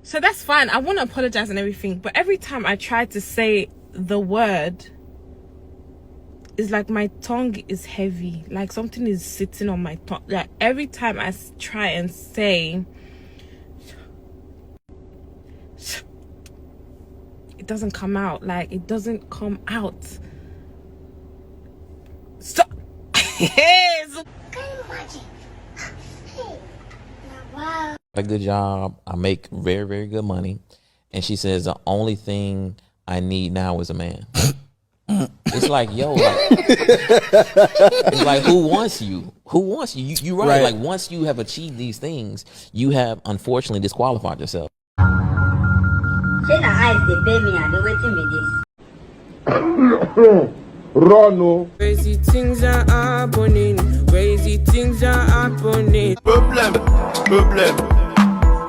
So that's fine. I want to apologize and everything, but every time I try to say the word, it's like my tongue is heavy, like something is sitting on my tongue. Like every time I try and say, it doesn't come out. Like it doesn't come out. Stop. Yes. Wow. A good job. I make very, very good money. And she says the only thing I need now is a man. It's like, yo, like, it's like, who wants you? Who wants you? You right. Like, once you have achieved these things, you have unfortunately disqualified yourself. Crazy things are happening. Crazy things are happening. Problem.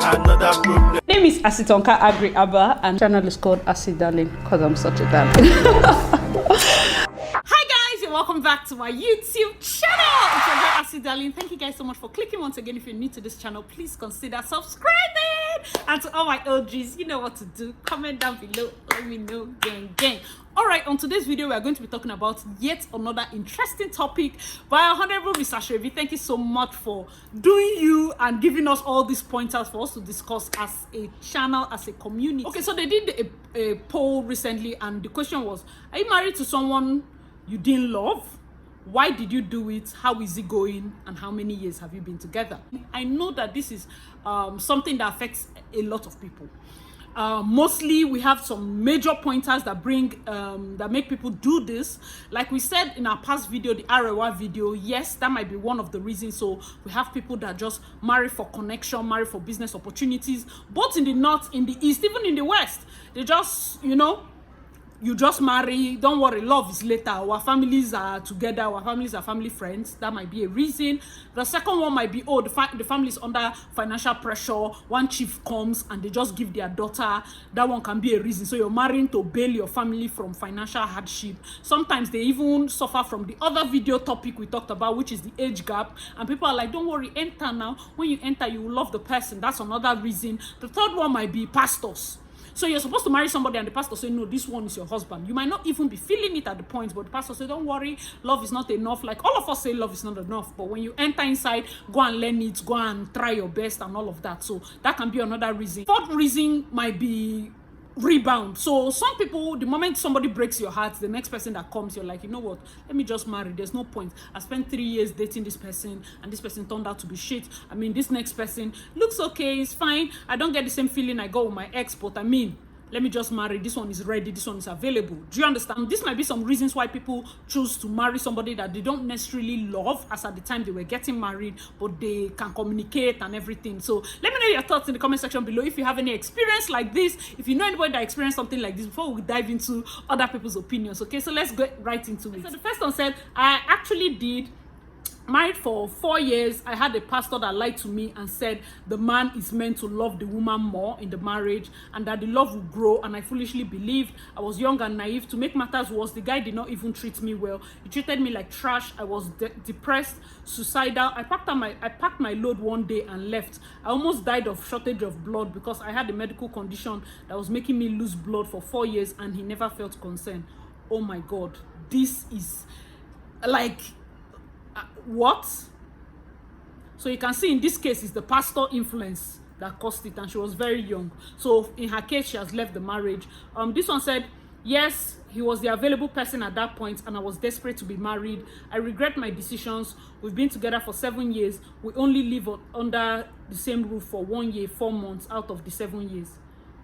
Another problem. Name is Asitonka Agri Abba, and channel is called Acid Darling because I'm such a darling. Hi guys, and welcome back to my YouTube channel. It's your girl Acid Darling. Thank you guys so much for clicking. Once again, if you're new to this channel, please consider subscribing. And to all my OGs, you know what to do. Comment down below. Let me know. Gang. Alright, on today's video, we are going to be talking about yet another interesting topic by our Honorable Mr. Shevi. Thank you so much for doing you and giving us all these pointers for us to discuss as a channel, as a community. Okay, so they did a poll recently, and the question was, are you married to someone you didn't love? Why did you do it? How is it going? And how many years have you been together? I know that this is something that affects a lot of people. Mostly we have some major pointers that that make people do this. Like we said in our past video, the Arewa video, yes, that might be one of the reasons. So we have people that just marry for connection, marry for business opportunities, both in the north, in the east, even in the west. They just, you just marry, don't worry, love is later. Our families are together, our families are family friends. That might be a reason. The second one might be, the family is under financial pressure. One chief comes and they just give their daughter. That one can be a reason. So you're marrying to bail your family from financial hardship. Sometimes they even suffer from the other video topic we talked about, which is the age gap. And people are like, don't worry, enter now. When you enter, you will love the person. That's another reason. The third one might be pastors. So you're supposed to marry somebody and the pastor say, no, this one is your husband. You might not even be feeling it at the point, but the pastor say, don't worry, love is not enough. Like all of us say love is not enough. But when you enter inside, go and learn it, go and try your best and all of that. So that can be another reason. Fourth reason might be rebound. So some people, the moment somebody breaks your heart, the next person that comes, you're like, you know what, let me just marry. There's no point. I spent 3 years dating this person and this person turned out to be shit. I mean, this next person looks okay, it's fine. I don't get the same feeling I got with my ex, but I mean, let me just marry. This one is ready. This one is available. Do you understand? This might be some reasons why people choose to marry somebody that they don't necessarily love as at the time they were getting married, but they can communicate and everything. So let me know your thoughts in the comment section below. If you have any experience like this, if you know anybody that experienced something like this, before we dive into other people's opinions. Okay, so let's get right into it. So the first one said, I actually did. Married for 4 years, I had a pastor that lied to me and said the man is meant to love the woman more in the marriage and that the love will grow, and I foolishly believed. I was young and naive. To make matters worse, the guy did not even treat me well. He treated me like trash. I was depressed, suicidal. I packed my load one day and left. I almost died of shortage of blood because I had a medical condition that was making me lose blood for 4 years, and he never felt concerned. Oh my God, this is like... what? So you can see in this case, it's the pastor influence that caused it, and she was very young. So in her case, she has left the marriage. This one said, yes, he was the available person at that point, and I was desperate to be married. I regret my decisions. We've been together for 7 years. We only live under the same roof for 1 year, 4 months out of the 7 years.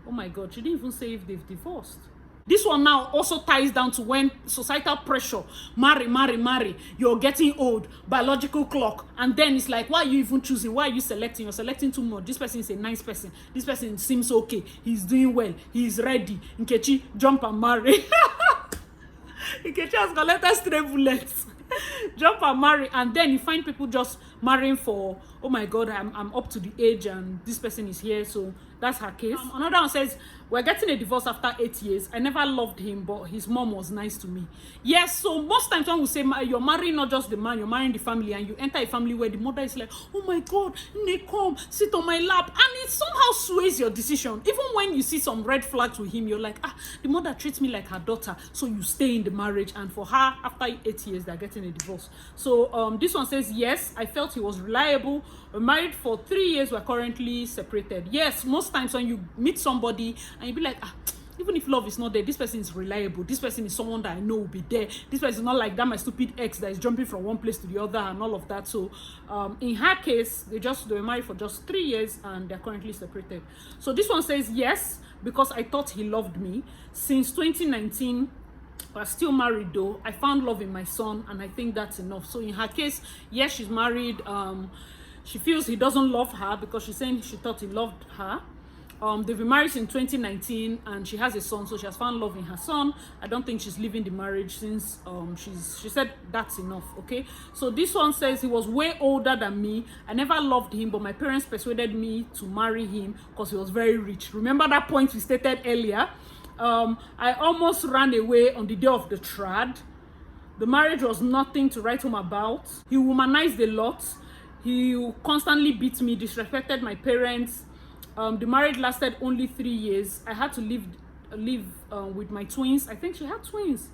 Oh my God, she didn't even say if they've divorced. This one now also ties down to when societal pressure, marry, you're getting old, biological clock, and then it's like, why are you even choosing? Why are you selecting? You're selecting too much. This person is a nice person. This person seems okay. He's doing well. He's ready. Nkechi, jump and marry. Nkechi has collected stray bullets. Jump and marry, and then you find people just marrying for, oh my God, I'm up to the age and this person is here, so That's her case. Another one says, we're getting a divorce after 8 years. I never loved him, but his mom was nice to me. Yes, so most times when we say you're marrying not just the man, you're marrying the family, and you enter a family where the mother is like, oh my God, Nne, come, sit on my lap. And it somehow sways your decision. Even when you see some red flags with him, you're like, the mother treats me like her daughter. So you stay in the marriage. And for her, after 8 years, they're getting a divorce. So this one says, yes, I felt he was reliable. We're married for 3 years. We're currently separated. Yes, most times when you meet somebody and you be like, even if love is not there, this person is reliable. This person is someone that I know will be there. This person is not like that my stupid ex that is jumping from one place to the other and all of that. So in her case, they were married for just 3 years and they're currently separated. So this one says, yes, because I thought he loved me. Since 2019, we're still married though. I found love in my son and I think that's enough. So in her case, yes, she's married. She feels he doesn't love her because she's saying she thought he loved her. They've been married since 2019 and she has a son, so she has found love in her son. I don't think she's leaving the marriage since she said that's enough. Okay, so this one says he was way older than me. I never loved him, but my parents persuaded me to marry him because he was very rich. Remember that point we stated earlier? I almost ran away on the day of the trad. The marriage was nothing to write home about. He womanized a lot. He constantly beat me, disrespected my parents. The marriage lasted only 3 years. I had to live with my twins. I think she had twins.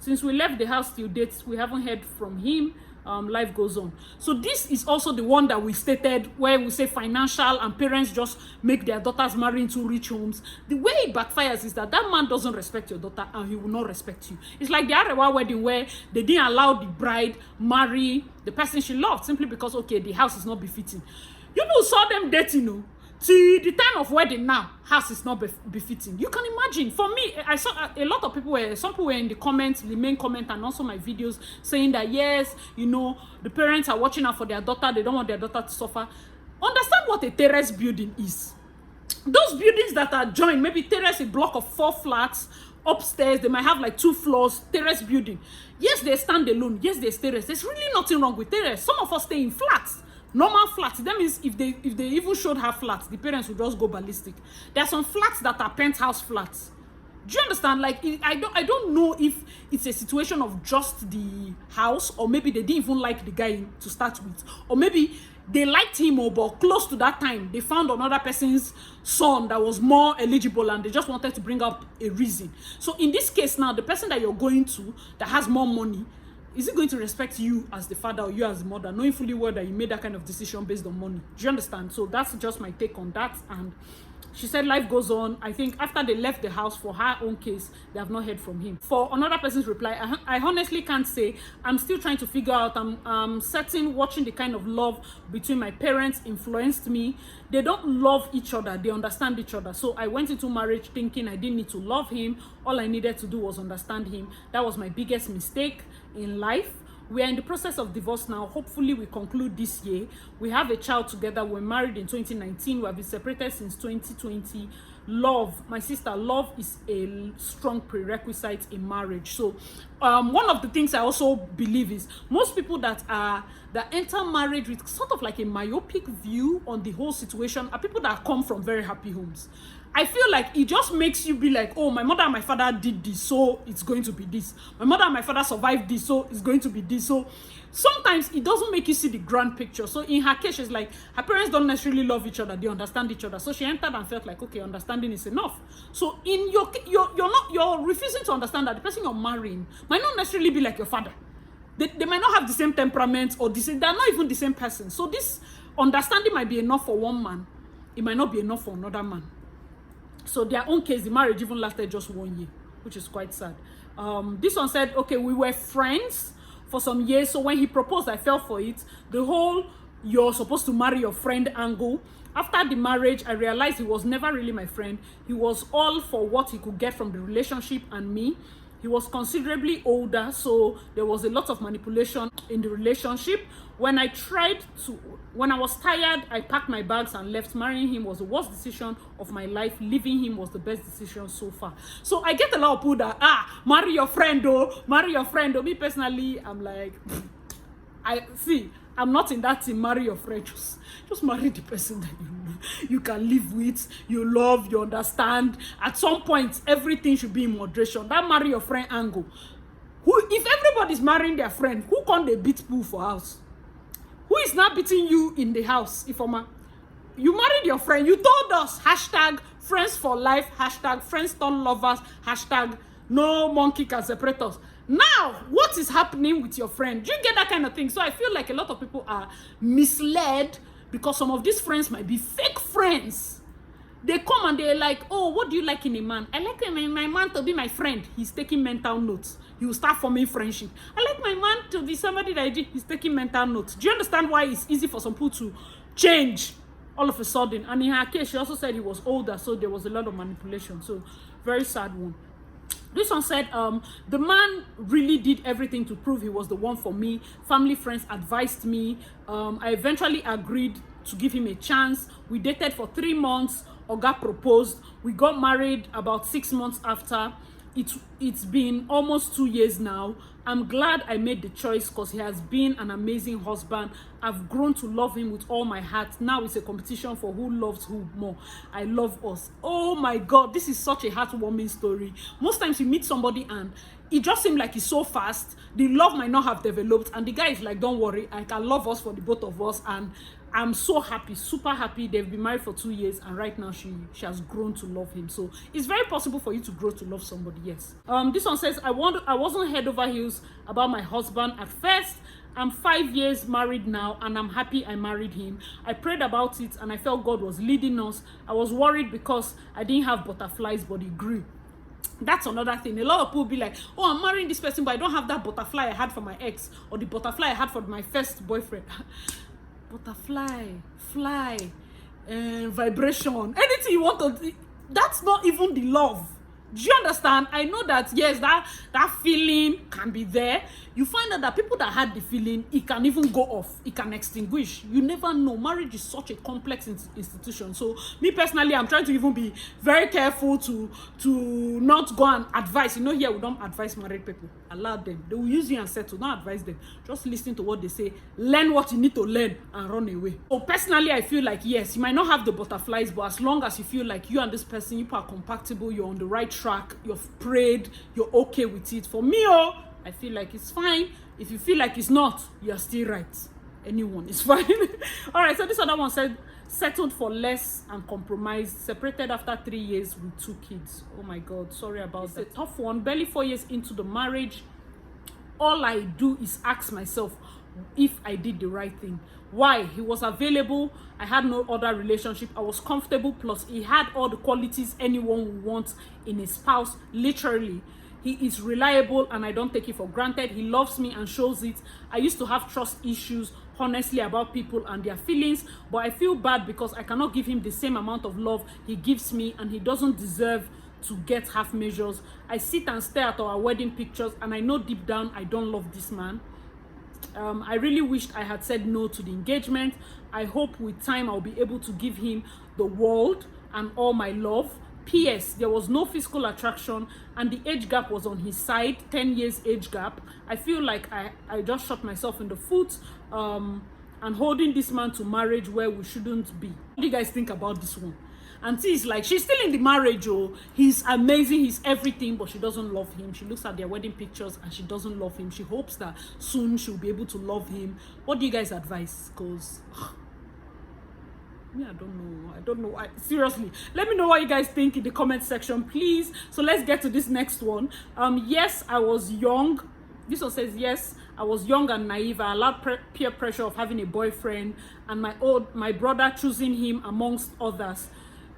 Since we left the house till date, we haven't heard from him. Life goes on. So this is also the one that we stated where we say financial and parents just make their daughters marry into rich homes. The way it backfires is that man doesn't respect your daughter and he will not respect you. It's like the Arewa wedding where they didn't allow the bride marry the person she loved simply because, okay, the house is not befitting. You know, saw them dating, you know. Till the time of wedding now, house is not befitting. You can imagine. For me, I saw a lot of people some people were in the comments, the main comment, and also my videos saying that yes, you know, the parents are watching out for their daughter. They don't want their daughter to suffer. Understand what a terrace building is. Those buildings that are joined, maybe terrace, a block of 4 flats. Upstairs, they might have like 2 floors, terrace building. Yes, they stand alone. Yes, there's terrace. There's really nothing wrong with terrace. Some of us stay in flats. Normal flats. That means if they even showed her flats, the parents would just go ballistic. There are some flats that are penthouse flats. Do you understand? Like, I don't know if it's a situation of just the house, or maybe they didn't even like the guy to start with, or maybe they liked him, but close to that time they found another person's son that was more eligible and they just wanted to bring up a reason. So in this case now, the person that you're going to that has more money, is it going to respect you as the father or you as the mother, knowing fully well that you made that kind of decision based on money? Do you understand? So that's just my take on that. And she said life goes on. I think after they left the house, for her own case, they have not heard from him. For another person's reply, I honestly can't say. I'm still trying to figure out. I'm certain watching the kind of love between my parents influenced me. They don't love each other. They understand each other. So I went into marriage thinking I didn't need to love him. All I needed to do was understand him. That was my biggest mistake in life. We are in the process of divorce now. Hopefully we conclude this year. We have a child together. We're married in 2019. We have been separated since 2020. Love, my sister, love is a strong prerequisite in marriage. So one of the things I also believe is most people that enter marriage with sort of like a myopic view on the whole situation are people that come from very happy homes. I feel like it just makes you be like, oh, my mother and my father did this, so it's going to be this. My mother and my father survived this, so it's going to be this. So sometimes it doesn't make you see the grand picture. So in her case, she's like, her parents don't necessarily love each other, they understand each other. So she entered and felt like, okay, understanding is enough. So in you're refusing to understand that the person you're marrying might not necessarily be like your father. They might not have the same temperament, or they're not even the same person. So this understanding might be enough for one man. It might not be enough for another man. So their own case, the marriage even lasted just 1 year, which is quite sad. This one said, okay, we were friends for some years. So when he proposed, I fell for it. The whole you're supposed to marry your friend angle. After the marriage, I realized he was never really my friend. He was all for what he could get from the relationship and me. He was considerably older, so there was a lot of manipulation in the relationship. When I was tired, I packed my bags and left. Marrying him was the worst decision of my life. Leaving him was the best decision so far. So I get a lot of people that, marry your friend, oh, marry your friend. Oh, me personally, I'm like, I'm not in that team. Marry your friend. Just marry the person that you can live with, you love, you understand. At some point, everything should be in moderation. That marry your friend angle. If everybody's marrying their friend, who can't they beat pool for house? Who is not beating you in the house? You married your friend. You told us hashtag friends for life, hashtag friends turn lovers, hashtag no monkey can separate us. Now, what is happening with your friend? Do you get that kind of thing? So I feel like a lot of people are misled because some of these friends might be fake friends. They come and they're like, oh, what do you like in a man? I like my man to be my friend. He's taking mental notes. He will start forming friendship. I like my man to be somebody that he's taking mental notes. Do you understand why it's easy for some people to change all of a sudden? And in her case, she also said he was older, so there was a lot of manipulation. So very sad one. This one said, the man really did everything to prove he was the one for me. Family, friends advised me. I eventually agreed to give him a chance. We dated for 3 months. Oga proposed. We got married about 6 months after. It's been almost 2 years now. I'm glad I made the choice because he has been an amazing husband. I've grown to love him with all my heart. Now it's a competition for who loves who more. I love us. Oh my God, this is such a heartwarming story. Most times you meet somebody and it just seems like it's so fast. The love might not have developed and the guy is like, don't worry, I can love us for the both of us. And I'm so happy, super happy. They've been married for 2 years and right now she has grown to love him. So it's very possible for you to grow to love somebody, yes. This one says, I wasn't head over heels about my husband at first. I'm 5 years married now and I'm happy I married him. I prayed about it and I felt God was leading us. I was worried because I didn't have butterflies, but it grew. That's another thing. A lot of people be like, oh, I'm marrying this person, but I don't have that butterfly I had for my ex or the butterfly I had for my first boyfriend. Butterfly, fly, vibration, anything you want to, that's not even the love. Do you understand? I know that, yes, that feeling can be there. You find out that people that had the feeling, it can even go off. It can extinguish. You never know. Marriage is such a complex institution. So me personally, I'm trying to even be very careful to not go and advise. You know, here we don't advise married people. Allow them. They will use you and settle. Don't advise them. Just listen to what they say. Learn what you need to learn and run away. So personally, I feel like, yes, you might not have the butterflies, but as long as you feel like you and this person, you are compatible, you're on the right track, you've prayed, you're okay with it. For me, I feel like it's fine. If you feel like it's not, you're still right. Anyone is fine. All right, so this other one said, settled for less and compromised, separated after 3 years with 2 kids. Oh my God, sorry about that. It's a tough one. Barely 4 years into the marriage, all I do is ask myself if I did the right thing. Why? He was available. I had no other relationship. I was comfortable. Plus, he had all the qualities anyone would want in a spouse. Literally, he is reliable and I don't take it for granted. He loves me and shows it. I used to have trust issues, honestly, about people and their feelings, but I feel bad because I cannot give him the same amount of love he gives me and he doesn't deserve to get half measures. I sit and stare at our wedding pictures and I know deep down I don't love this man. I really wished I had said no to the engagement. I hope with time I'll be able to give him the world and all my love. P.S. There was no physical attraction and the age gap was on his side, 10 years age gap. I feel like I just shot myself in the foot and holding this man to marriage where we shouldn't be. What do you guys think about this one? Auntie is like, she's still in the marriage, oh, he's amazing, he's everything, but she doesn't love him. She looks at their wedding pictures and she doesn't love him. She hopes that soon she'll be able to love him. What do you guys advise? Because me, I don't know. Seriously, let me know what you guys think in the comment section, please. So let's get to this next one. Yes, I was young. This one says, yes, I was young and naive. I allowed peer pressure of having a boyfriend, and my brother choosing him amongst others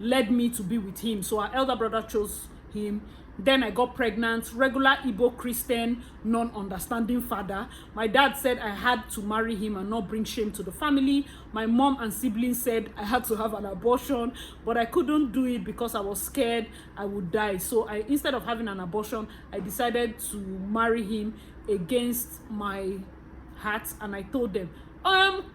led me to be with him. So our elder brother chose him. Then I got pregnant. Regular Igbo Christian, non-understanding father. My dad said I had to marry him and not bring shame to the family. My mom and siblings said I had to have an abortion, but I couldn't do it because I was scared I would die. So instead of having an abortion, I decided to marry him against my heart, and I told them.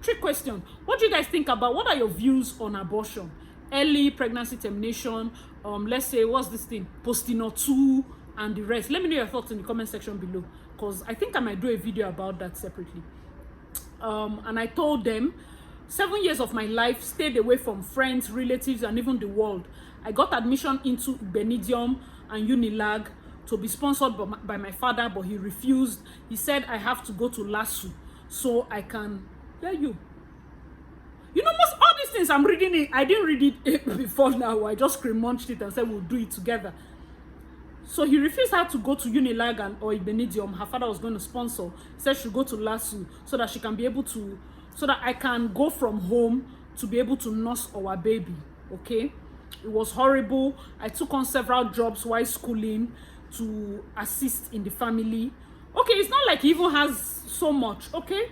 Trick question. What do you guys think about? What are your views on abortion? Early pregnancy termination, let's say, what's this thing, postinatal and the rest. Let me know your thoughts in the comment section below, because I think I might do a video about that separately. And I told them 7 years of my life stayed away from friends, relatives, and even the world. I got admission into Benedium and Unilag to be sponsored by my father, but he refused. He said I have to go to LASU so I can most all these things I'm reading it, I didn't read it before now. I just screamed it and said we'll do it together. So he refused her to go to Unilag or Benedium. Her father was going to sponsor. He said she should go to LASU so that she can be able to, so that I can go from home to be able to nurse our baby. Okay, it was horrible. I took on several jobs while schooling to assist in the family. Okay, it's not like he even has so much. Okay,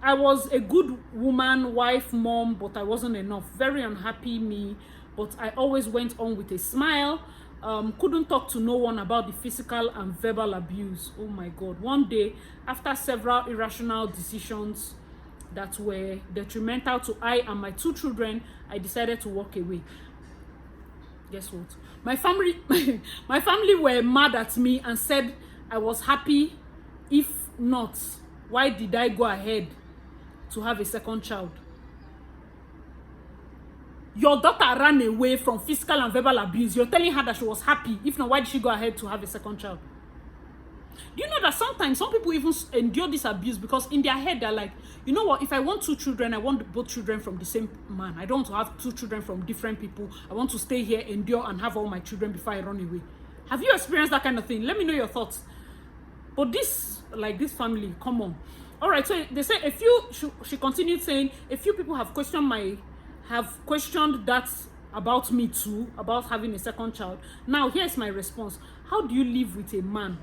I was a good woman, wife, mom, but I wasn't enough. Very unhappy me, but I always went on with a smile. Couldn't talk to no one about the physical and verbal abuse. Oh my God. One day, after several irrational decisions that were detrimental to I and my 2 children, I decided to walk away. Guess what? My family were mad at me and said I was happy. If not, why did I go ahead to have a second child? Your daughter ran away from physical and verbal abuse. You're telling her that she was happy. If not, why did she go ahead to have a second child? Do you know that sometimes some people even endure this abuse because in their head they're like, you know what, if I want 2 children, I want both children from the same man. I don't want to have 2 children from different people. I want to stay here, endure, and have all my children before I run away. Have you experienced that kind of thing? Let me know your thoughts. But this family, come on. All right, so they say she continued saying, a few people have questioned that about me too, about having a second child. Now, here's my response. How do you live with a man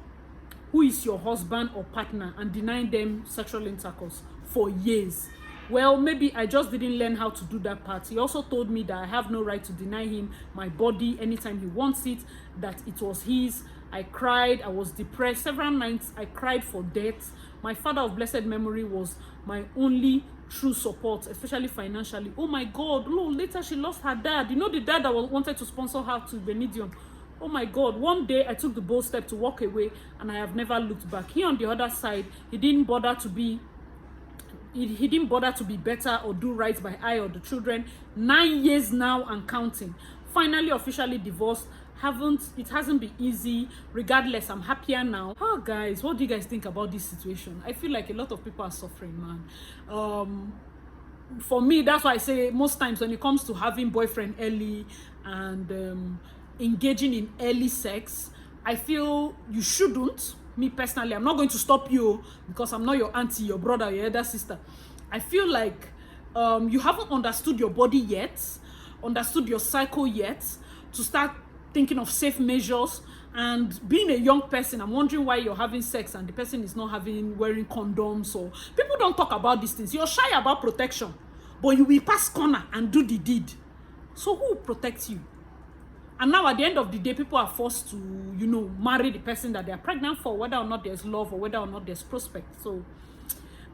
who is your husband or partner and denying them sexual intercourse for years? Well, maybe I just didn't learn how to do that part. He also told me that I have no right to deny him my body anytime he wants it, that it was his. I cried, I was depressed. Several nights I cried for death. My father of blessed memory was my only true support, especially financially. Oh my God, no, later she lost her dad. You know, the dad that wanted to sponsor her to Benedium. Oh my God, one day I took the bold step to walk away and I have never looked back. He on the other side, he didn't bother to be better or do right by I or the children. 9 years now and counting. Finally officially divorced. It hasn't been easy. Regardless, I'm happier now. Oh guys, what do you guys think about this situation? I feel like a lot of people are suffering, man. For me, that's why I say most times when it comes to having boyfriend early and engaging in early sex, I feel you shouldn't. Me personally, I'm not going to stop you because I'm not your auntie, your brother, your elder sister. I feel like you haven't understood your body yet, understood your cycle yet, to start thinking of safe measures. And being a young person, I'm wondering why you're having sex and the person is not wearing condoms. Or people don't talk about these things. You're shy about protection, but you will pass corner and do the deed. So who protects you? And now at the end of the day, people are forced to, marry the person that they're pregnant for, whether or not there's love or whether or not there's prospect. So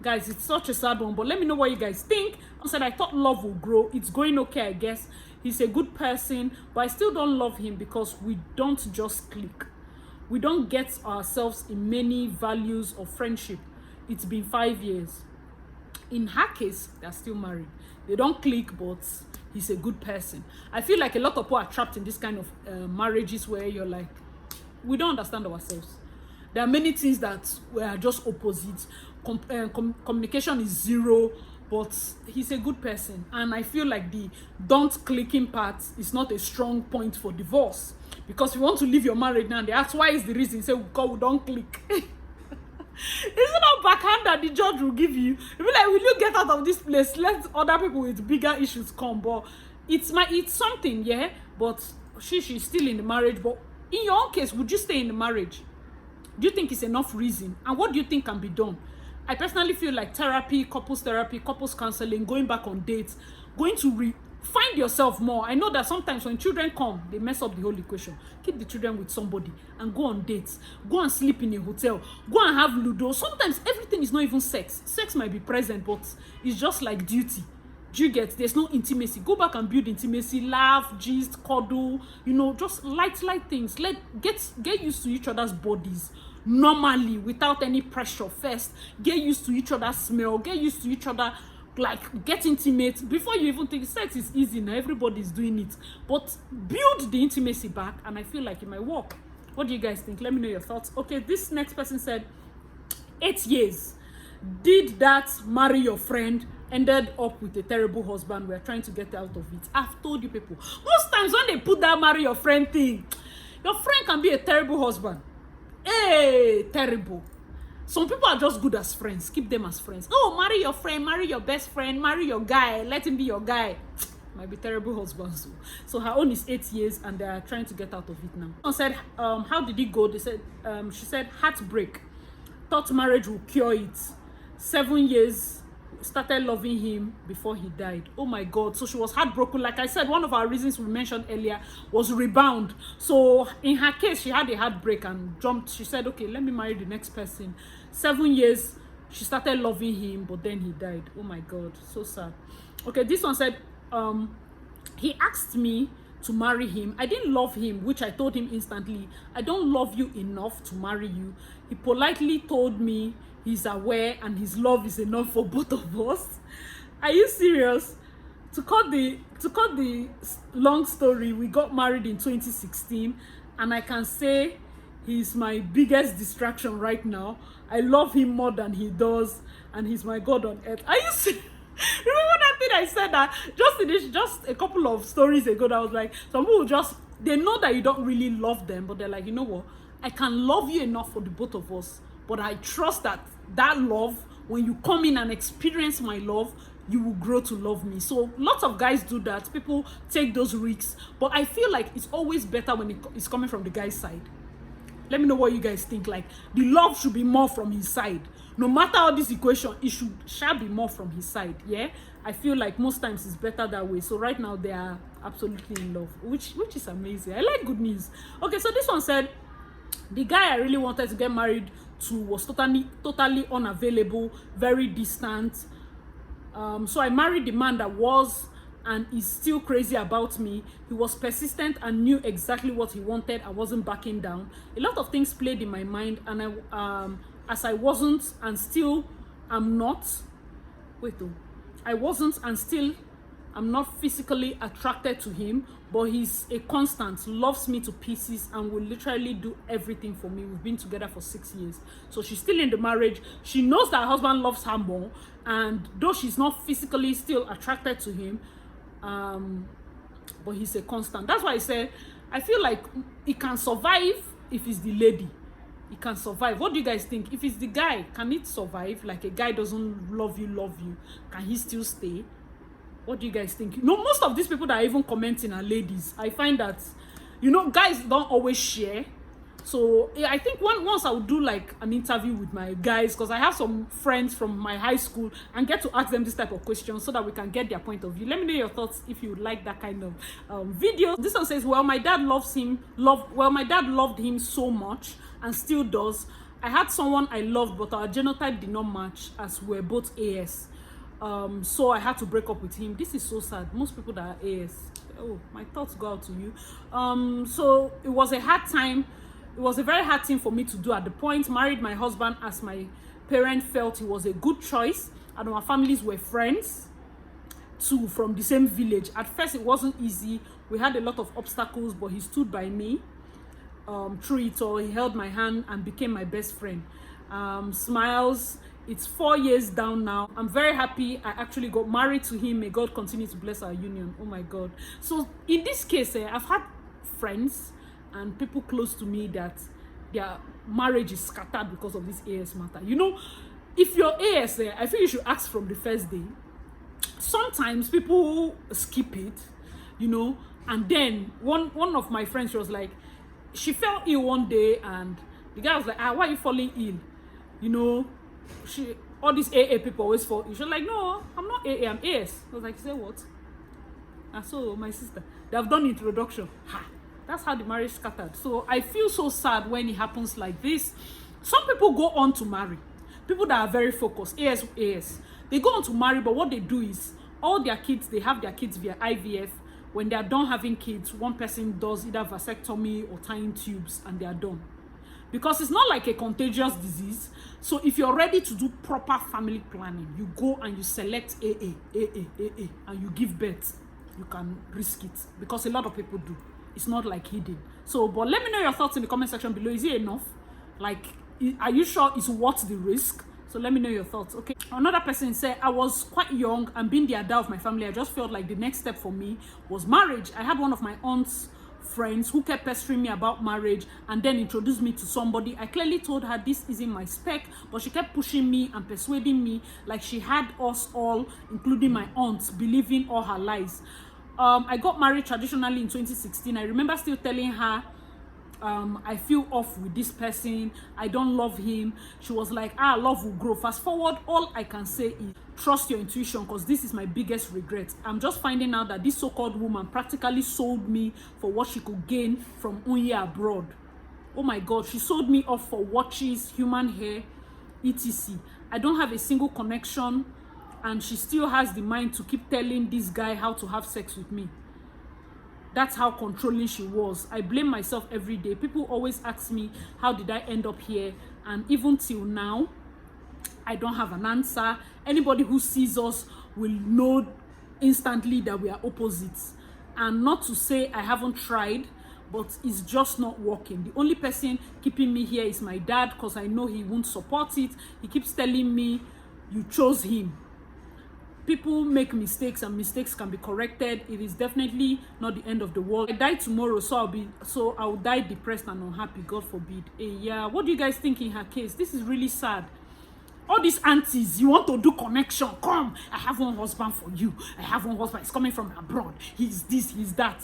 guys, it's such a sad one, but let me know what you guys think. I said I thought love will grow. It's going okay, I guess. He's a good person, but I still don't love him because we don't just click. We don't get ourselves in many values of friendship. It's been 5 years. In her case, they're still married. They don't click, but he's a good person. I feel like a lot of people are trapped in this kind of marriages where you're like, we don't understand ourselves. There are many things that were just opposites. Communication is zero, but he's a good person. And I feel like the don't clicking part is not a strong point for divorce. Because if you want to leave your marriage now, they ask why is the reason. Say, God, we don't click. It's not backhand that the judge will give you. You'll be like, will you get out of this place? Let other people with bigger issues come. But it's something, yeah. But she's still in the marriage. But in your own case, would you stay in the marriage? Do you think it's enough reason? And what do you think can be done? I personally feel like therapy, couples counseling, going back on dates, going to find yourself more. I know that sometimes when children come, they mess up the whole equation. Keep the children with somebody and go on dates. Go and sleep in a hotel. Go and have Ludo. Sometimes everything is not even sex. Sex might be present, but it's just like duty. Do you get? There's no intimacy. Go back and build intimacy, laugh, gist, cuddle, you know, just light things. Get used to each other's bodies normally without any pressure first. Get used to each other's smell, get used to each other, like get intimate before you even think sex is easy now, everybody's doing it. But build the intimacy back, and I feel like it might work. What do you guys think? Let me know your thoughts. Okay, this next person said 8 years. Did that marry your friend? Ended up with a terrible husband. We're trying to get out of it. I've told you people, most times when they put that marry your friend thing, your friend can be a terrible husband. Hey, terrible. Some people are just good as friends. Keep them as friends. Oh, marry your friend, marry your best friend, marry your guy, let him be your guy. Might be terrible husbands. So her own is 8 years, and they are trying to get out of it now. Someone said, how did it go? They said, she said, heartbreak. Thought marriage will cure it. 7 years. Started loving him before he died. Oh my God. So she was heartbroken. Like I said, one of our reasons we mentioned earlier was rebound. So in her case, she had a heartbreak and jumped. She said, okay, let me marry the next person. 7 years, she started loving him, but then he died. Oh my God, so sad. Okay, this one said, he asked me to marry him. I didn't love him, which I told him instantly. I don't love you enough to marry you. He politely told me he's aware and his love is enough for both of us. Are you serious? To cut the long story, we got married in 2016, and I can say he's my biggest distraction right now. I love him more than he does, and he's my God on earth. Are you serious? Remember that thing I said that just a couple of stories ago, that I was like, some people just, they know that you don't really love them, but they're like, you know what, I can love you enough for the both of us, but I trust that love, when you come in and experience my love, you will grow to love me. So lots of guys do that. People take those risks, but I feel like it's always better when it's coming from the guy's side. Let me know what you guys think. Like, the love should be more from his side. No matter how this equation, it shall be more from his side. Yeah, I feel like most times it's better that way. So right now they are absolutely in love, which is amazing. I like good news. Okay, so this one said, the guy I really wanted to get married to was totally unavailable, very distant. So I married the man that was and is still crazy about me. He was persistent and knew exactly what he wanted. I wasn't backing down. A lot of things played in my mind, and as I wasn't and still am not. I wasn't and still I'm not physically attracted to him, but he's a constant, loves me to pieces, and will literally do everything for me. We've been together for 6 years. So she's still in the marriage. She knows that her husband loves her more, and though she's not physically still attracted to him, but he's a constant. That's why I said, I feel like he can survive if it's the lady. He can survive. What do you guys think? If it's the guy, can it survive? Like, a guy doesn't love you, can he still stay? What do you guys think? You know, most of these people that are even commenting are ladies. I find that, you know, guys don't always share. So yeah, I think once I would do like an interview with my guys, because I have some friends from my high school, and get to ask them this type of questions so that we can get their point of view. Let me know your thoughts if you would like that kind of video. This one says, well, my dad loved him so much and still does. I had someone I loved, but our genotype did not match, as we're both AS. So I had to break up with him. This is so sad. Most people that are AS, oh, my thoughts go out to you. So it was a hard time. It was a very hard thing for me to do at the point. Married my husband as my parents felt he was a good choice, and our families were friends too, from the same village. At first it wasn't easy. We had a lot of obstacles, but he stood by me through it all. He held my hand and became my best friend. Smiles. It's 4 years down now. I'm very happy I actually got married to him. May God continue to bless our union. Oh my God. So in this case, I've had friends and people close to me that their marriage is scattered because of this AS matter. You know, if you're AS, I think you should ask from the first day. Sometimes people skip it, you know, and then one of my friends, she was like, she fell ill one day, and the guy was like, why are you falling ill? You know, all these AA people always fall ill. She was like, no, I'm not AA, I'm AS. I was like, say what? And so my sister, they have done introduction. That's how the marriage scattered. So I feel so sad when it happens like this. Some people go on to marry. People that are very focused, AS. They go on to marry, but what they do is, all their kids, they have their kids via IVF. When they are done having kids, one person does either vasectomy or tying tubes, and they are done. Because it's not like a contagious disease. So if you're ready to do proper family planning, you go and you select AA, and you give birth. You can risk it, because a lot of people do. It's not like hidden. So, but let me know your thoughts in the comment section below. Is it enough? Like, are you sure it's worth the risk? So let me know your thoughts. Okay, another person said, I was quite young, and being the adult of my family, I just felt like the next step for me was marriage. I had one of my aunt's friends who kept pestering me about marriage and then introduced me to somebody. I clearly told her this isn't my spec, but she kept pushing me and persuading me, like she had us all, including my aunt, believing all her lies. I got married traditionally in 2016. I remember still telling her, I feel off with this person, I don't love him. She was like, love will grow. Fast forward, all I can say is trust your intuition, because this is my biggest regret. I'm just finding out that this so-called woman practically sold me for what she could gain from Unye abroad. Oh my God, she sold me off for watches, human hair, etc. I don't have a single connection, and she still has the mind to keep telling this guy how to have sex with me. That's how controlling she was. I blame myself every day. People always ask me, how did I end up here? And even till now, I don't have an answer. Anybody who sees us will know instantly that we are opposites. And not to say I haven't tried, but it's just not working. The only person keeping me here is my dad, because I know he won't support it. He keeps telling me, you chose him. People make mistakes, and mistakes can be corrected. It is definitely not the end of the world. I die tomorrow, so I'll die depressed and unhappy, God forbid. Yeah, what do you guys think in her case? This is really sad. All these aunties, you want to do connection, come, I have one husband for you. I have one husband, he's coming from abroad, he's this, he's that.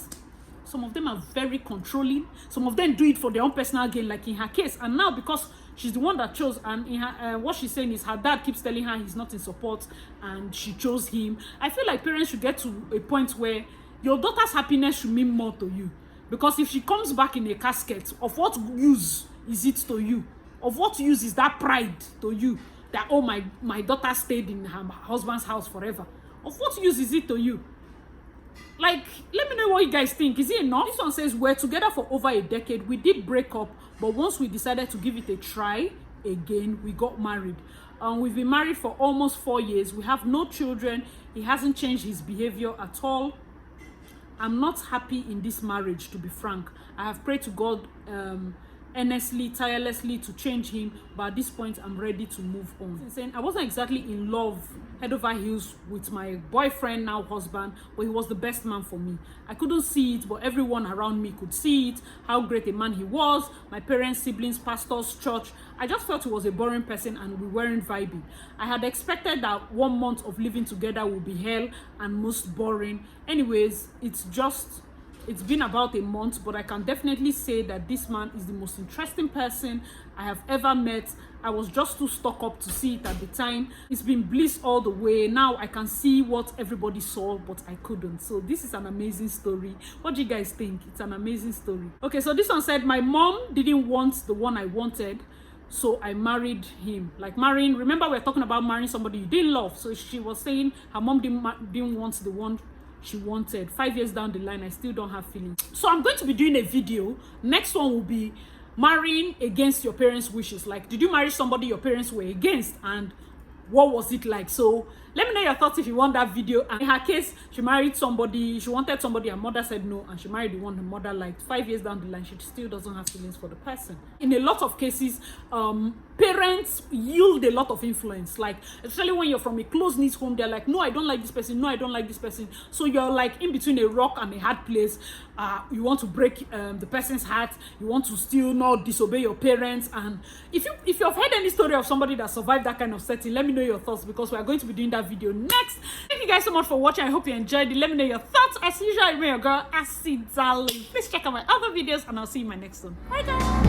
Some of them are very controlling. Some of them do it for their own personal gain, like in her case. And now, because she's the one that chose, and in her, what she's saying is her dad keeps telling her he's not in support, and she chose him. I feel like parents should get to a point where your daughter's happiness should mean more to you. Because if she comes back in a casket, of what use is it to you? Of what use is that pride to you? That, oh, my daughter stayed in her husband's house forever. Of what use is it to you? Like, let me know what you guys think. Is it enough? This one says, we're together for over a decade. We did break up, but once we decided to give it a try again, we got married. We've been married for almost 4 years. We have no children. He hasn't changed his behavior at all. I'm not happy in this marriage, to be frank. I have prayed to God earnestly, tirelessly to change him, but at this point I'm ready to move on. Saying I wasn't exactly in love head over heels with my boyfriend, now husband, but he was the best man for me. I couldn't see it, but everyone around me could see it, how great a man he was. My parents, siblings, pastors, church. I just felt he was a boring person and we weren't vibing. I had expected that 1 month of living together would be hell and most boring. Anyways, it's been about a month, but I can definitely say that this man is the most interesting person I have ever met. I was just too stuck up to see it at the time. It's been bliss all the way. Now I can see what everybody saw, but I couldn't. So this is an amazing story. What do you guys think? It's an amazing story. Okay, so this one said, my mom didn't want the one I wanted, so I married him. Like marrying, remember we're talking about marrying somebody you didn't love. So she was saying her mom didn't want the one she wanted. 5 years down the line, I still don't have feelings. So I'm going to be doing a video. Next one will be marrying against your parents' wishes. Like, did you marry somebody your parents were against, and what was it like? So let me know your thoughts if you want that video. And in her case, she married somebody, she wanted somebody, her mother said no, and she married the one her mother liked. 5 years down the line, she still doesn't have feelings for the person. In a lot of cases, parents yield a lot of influence. Like, especially when you're from a close-knit home, they're like, no, I don't like this person, no, I don't like this person. So you're like in between a rock and a hard place. You want to break the person's heart, you want to still not disobey your parents. And if you've heard any story of somebody that survived that kind of setting, let me know your thoughts, because we are going to be doing that video next. Thank you guys so much for watching. I hope you enjoyed it. Let me know your thoughts. As usual, I'm your girl, Acid Darling. Please check out my other videos, and I'll see you in my next one. Bye guys.